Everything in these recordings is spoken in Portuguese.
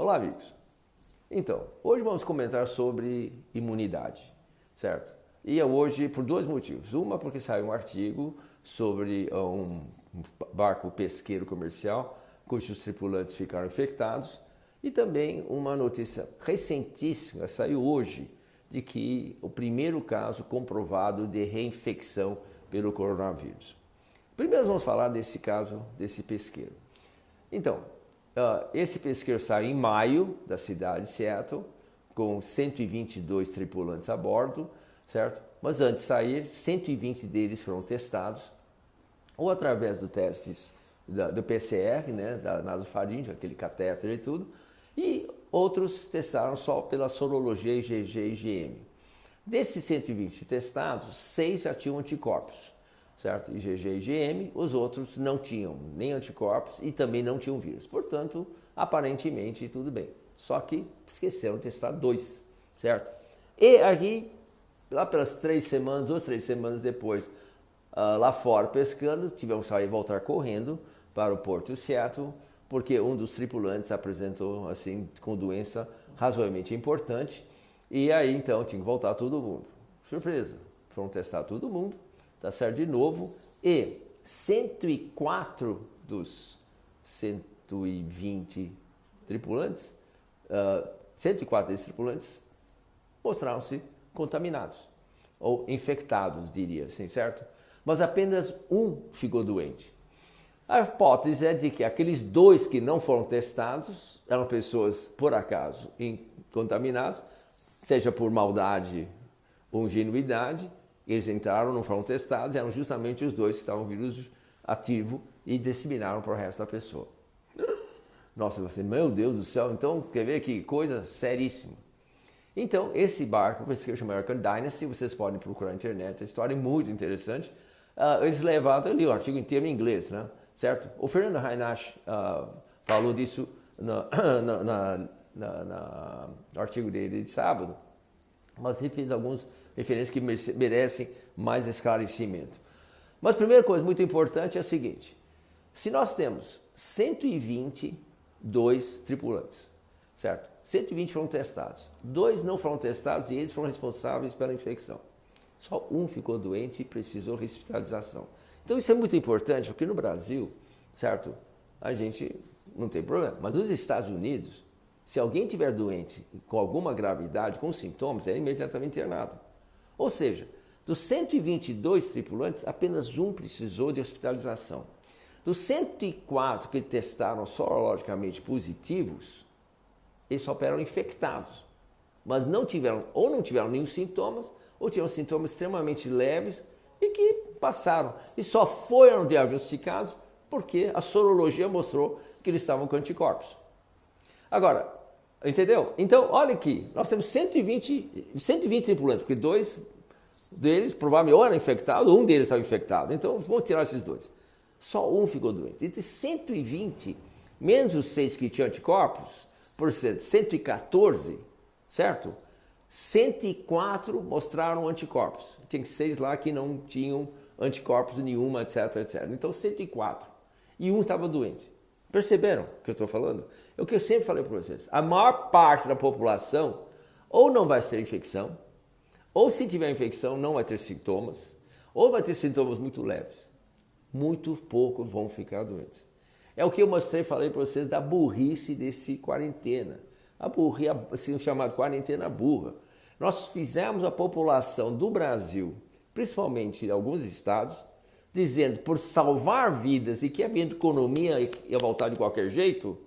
Olá, amigos. Então, hoje vamos comentar sobre imunidade, certo? E é hoje por dois motivos. Uma, porque saiu um artigo sobre um barco pesqueiro comercial cujos tripulantes ficaram infectados e também uma notícia recentíssima, saiu hoje, de que o primeiro caso comprovado de reinfecção pelo coronavírus. Primeiro vamos falar desse caso, desse pesqueiro. Então, esse pesqueiro saiu em maio da cidade de Seattle, com 122 tripulantes a bordo, certo? Mas antes de sair, 120 deles foram testados, ou através do testes do PCR, né, da nasofaríngea, aquele catéter e tudo, e outros testaram só pela sorologia IgG e IgM. Desses 120 testados, 6 já tinham anticorpos, certo? IgG e IgM, os outros não tinham nem anticorpos e também não tinham vírus. Portanto, aparentemente tudo bem. Só que esqueceram de testar 2, certo? E aqui, lá pelas 3 semanas, 2, 3 semanas depois, lá fora pescando, tivemos que sair e voltar correndo para o porto de Seattle, porque um dos tripulantes apresentou, assim, com doença razoavelmente importante, e aí então tinha que voltar todo mundo. Surpresa, foram testar todo mundo, tá certo, de novo, e 104 dos 120 tripulantes, 104 desses tripulantes mostraram-se contaminados, ou infectados, diria assim, certo? Mas apenas um ficou doente. A hipótese é de que aqueles 2 que não foram testados eram pessoas, por acaso, contaminadas, seja por maldade ou ingenuidade, eles entraram, não foram testados, eram justamente os 2 que estavam vírus ativo e disseminaram para o resto da pessoa. Nossa, você, meu Deus do céu, então, quer ver que coisa seríssima. Então, esse barco, que chama American Dynasty, vocês podem procurar na internet, a história é muito interessante. Eles levaram ali o artigo inteiro em inglês, né? Certo? O Fernando Reinach falou disso no artigo dele de sábado, mas ele fez algumas referências que merecem mais esclarecimento. Mas a primeira coisa muito importante é a seguinte: se nós temos 122 tripulantes, certo? 120 foram testados, 2 não foram testados e eles foram responsáveis pela infecção. Só um ficou doente e precisou de hospitalização. Então isso é muito importante, porque no Brasil, certo, a gente não tem problema. Mas nos Estados Unidos, se alguém tiver doente com alguma gravidade, com sintomas, é imediatamente internado. Ou seja, dos 122 tripulantes, apenas um precisou de hospitalização. Dos 104 que testaram sorologicamente positivos, eles só operam infectados. Mas não tiveram nenhum sintomas, ou tiveram sintomas extremamente leves e que passaram. E só foram diagnosticados porque a sorologia mostrou que eles estavam com anticorpos. Agora, entendeu? Então, olha aqui, nós temos 120 tripulantes, porque 2 deles provavelmente ou eram infectados, ou um deles estava infectado. Então, vamos tirar esses 2. Só um ficou doente. Entre 120, menos os 6 que tinham anticorpos, por ser 114, certo? 104 mostraram anticorpos. Tem 6 lá que não tinham anticorpos nenhuma, etc, etc. Então, 104. E um estava doente. Perceberam o que eu estou falando? É o que eu sempre falei para vocês. A maior parte da população ou não vai ter infecção, ou se tiver infecção não vai ter sintomas, ou vai ter sintomas muito leves. Muito poucos vão ficar doentes. É o que eu mostrei, falei para vocês da burrice desse quarentena. A burrice, assim, chamada quarentena burra. Nós fizemos a população do Brasil, principalmente em alguns estados, dizendo por salvar vidas e que havia economia ia voltar de qualquer jeito,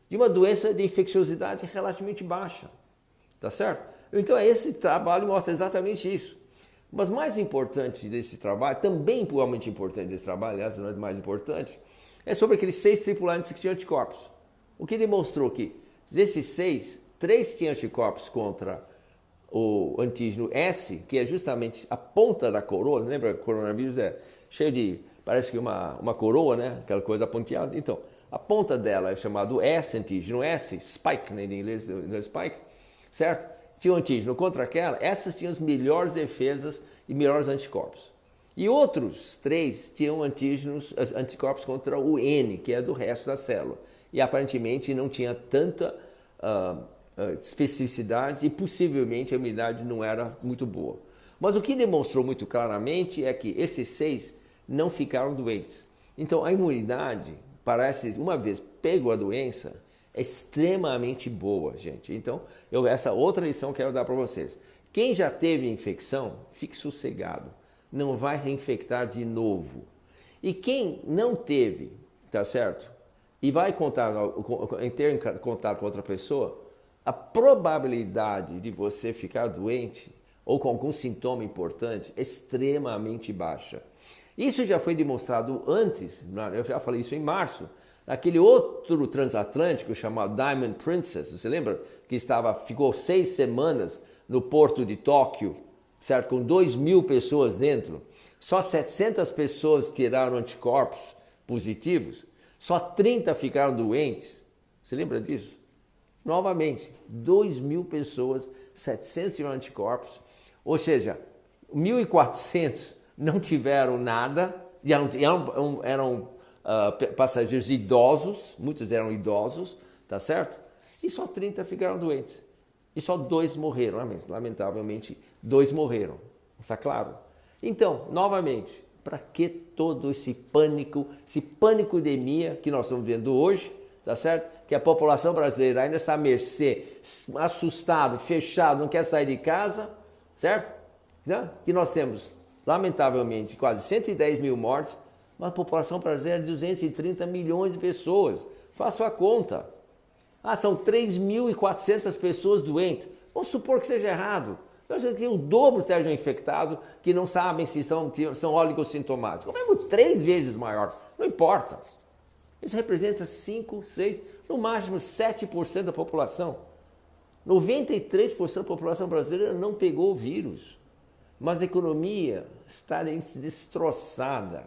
de uma doença de infecciosidade relativamente baixa. Tá certo? Então esse trabalho mostra exatamente isso. Mas mais importante desse trabalho, também igualmente importante desse trabalho, aliás, não é mais importante, é sobre aqueles 6 tripulantes que tinham anticorpos. O que demonstrou que desses 6, 3 tinham anticorpos contra o antígeno S, que é justamente a ponta da coroa. Lembra que o coronavírus é cheio de, parece que uma coroa, né? Aquela coisa ponteada. Então, a ponta dela é chamado S, antígeno S, spike, né? Em inglês, spike, certo? Tinha um antígeno contra aquela, essas tinham as melhores defesas e melhores anticorpos. E outros 3 tinham antícorpos contra o N, que é do resto da célula. e aparentemente não tinha tanta especificidade e possivelmente a imunidade não era muito boa. Mas o que demonstrou muito claramente é que esses 6 não ficaram doentes. Então a imunidade, parece, uma vez pego a doença, é extremamente boa, gente. Então, essa outra lição que eu quero dar para vocês. Quem já teve infecção, fique sossegado. Não vai reinfectar de novo. E quem não teve, tá certo? E vai ter contato com outra pessoa, a probabilidade de você ficar doente ou com algum sintoma importante é extremamente baixa. Isso já foi demonstrado antes, eu já falei isso em março, naquele outro transatlântico chamado Diamond Princess, você lembra? Que ficou 6 semanas no porto de Tóquio, certo? Com 2.000 pessoas dentro. Só 700 pessoas tiraram anticorpos positivos, só 30 ficaram doentes. Você lembra disso? Novamente, 2.000 pessoas, 700 tiveram anticorpos, ou seja, 1.400 não tiveram nada, eram passageiros idosos, muitos eram idosos, tá certo? E só 30 ficaram doentes. E só 2 morreram, lamentavelmente 2 morreram, está claro? Então, novamente, para que todo esse panicodemia que nós estamos vendo hoje, tá certo? Que a população brasileira ainda está à mercê, assustado, fechado, não quer sair de casa, certo? Que nós temos, lamentavelmente, quase 110 mil mortes, mas a população brasileira é de 230 milhões de pessoas. Faça a conta. São 3.400 pessoas doentes. Vamos supor que seja errado. Que o dobro estejam infectados, que não sabem se são oligossintomáticos. Como é 3 vezes maior? Não importa. Isso representa 5, 6, no máximo 7% da população. 93% da população brasileira não pegou o vírus. Mas a economia está destroçada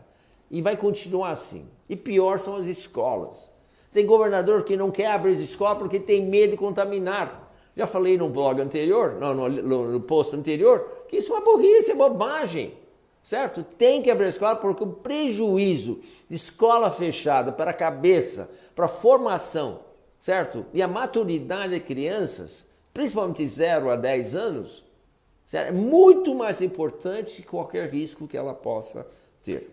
e vai continuar assim. E pior são as escolas. Tem governador que não quer abrir as escolas porque tem medo de contaminar. Já falei no blog anterior, no post anterior, que isso é uma burrice, é bobagem, certo? Tem que abrir a escola porque o prejuízo de escola fechada para a cabeça, para a formação, certo? E a maturidade de crianças, principalmente 0 a 10 anos, certo? É muito mais importante que qualquer risco que ela possa ter.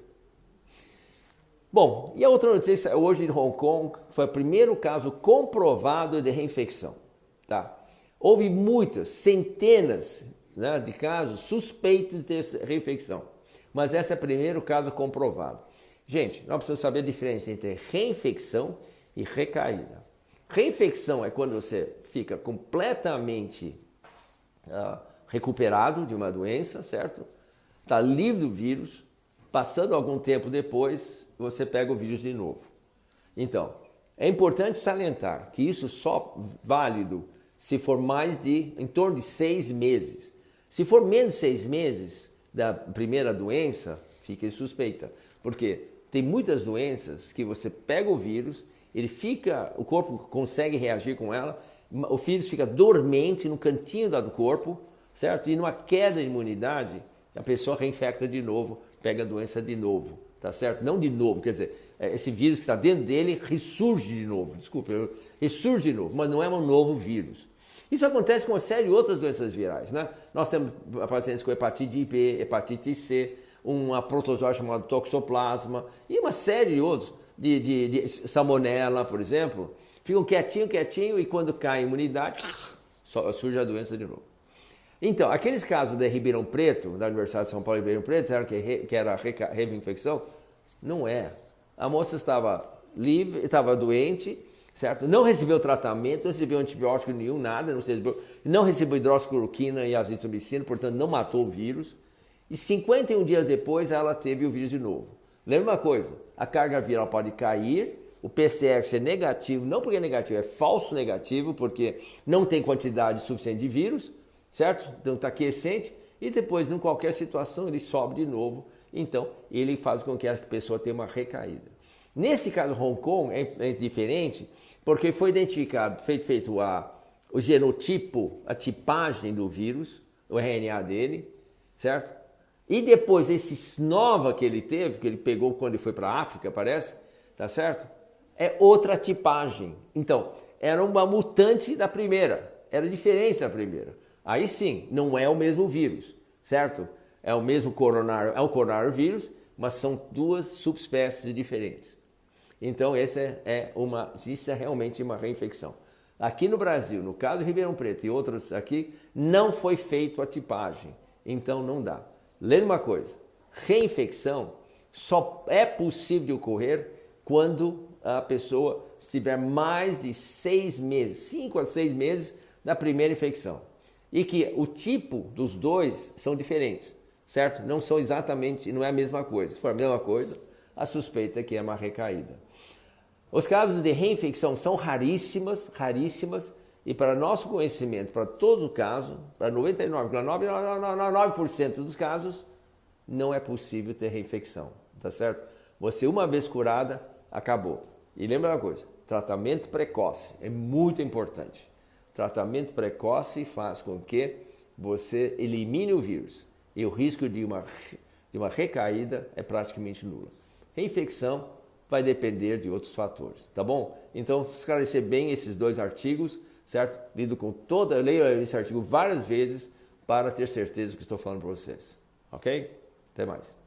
Bom, e a outra notícia hoje em Hong Kong foi o primeiro caso comprovado de reinfecção, tá? Houve muitas, centenas, né, de casos suspeitos de reinfecção, mas esse é o primeiro caso comprovado. Gente, nós precisamos saber a diferença entre reinfecção e recaída. Reinfecção é quando você fica completamente recuperado de uma doença, certo? Está livre do vírus, passando algum tempo depois, você pega o vírus de novo. Então, é importante salientar que isso só válido se for em torno de 6 meses. Se for menos de 6 meses da primeira doença, fique suspeita. Porque tem muitas doenças que você pega o vírus, o corpo consegue reagir com ela, o vírus fica dormente no cantinho do corpo, certo? E numa queda de imunidade, a pessoa reinfecta de novo, pega a doença de novo, tá certo? Não de novo, quer dizer, esse vírus que está dentro dele ressurge de novo, ressurge de novo, mas não é um novo vírus. Isso acontece com uma série de outras doenças virais, né? Nós temos pacientes com hepatite B, hepatite C, uma protozoário chamado toxoplasma e uma série de outros, de salmonela, por exemplo, ficam quietinho e quando cai a imunidade, surge a doença de novo. Então, aqueles casos de Ribeirão Preto, da Universidade de São Paulo e Ribeirão Preto, disseram que era reinfecção? Não é. A moça estava livre, estava doente, certo? Não recebeu tratamento, não recebeu antibiótico nenhum, nada, não recebeu hidroxicloroquina e azitromicina, portanto não matou o vírus. E 51 dias depois ela teve o vírus de novo. Lembra uma coisa, a carga viral pode cair, o PCR ser negativo, não porque é negativo, é falso negativo, porque não tem quantidade suficiente de vírus, certo? Então está quiescente e depois, em qualquer situação, ele sobe de novo, então ele faz com que a pessoa tenha uma recaída. Nesse caso, Hong Kong é diferente, porque foi identificado, feito o genotipo, a tipagem do vírus, o RNA dele, certo? E depois esse nova que ele teve, que ele pegou quando ele foi para a África, parece, tá certo? é outra tipagem. Então, era uma mutante da primeira, era diferente da primeira. Aí sim, não é o mesmo vírus, certo? É o mesmo coronavírus, mas são duas subespécies diferentes. Então, isso é realmente uma reinfecção. Aqui no Brasil, no caso de Ribeirão Preto e outros aqui, não foi feito a tipagem. Então, não dá. Lembre uma coisa, reinfecção só é possível de ocorrer quando a pessoa estiver mais de 6 meses, 5 a 6 meses da primeira infecção. E que o tipo dos dois são diferentes, certo? Não são exatamente, não é a mesma coisa. Se for a mesma coisa, a suspeita é que é uma recaída. Os casos de reinfecção são raríssimas, e para nosso conhecimento, para todo o caso, para 99,999% dos casos, não é possível ter reinfecção, tá certo? Você uma vez curada, acabou. E lembra uma coisa, tratamento precoce é muito importante. Tratamento precoce faz com que você elimine o vírus e o risco de uma recaída é praticamente nulo. Reinfecção vai depender de outros fatores, tá bom? Então, esclarecer bem esses dois artigos, certo? Eu leio esse artigo várias vezes para ter certeza do que estou falando para vocês, ok? Até mais.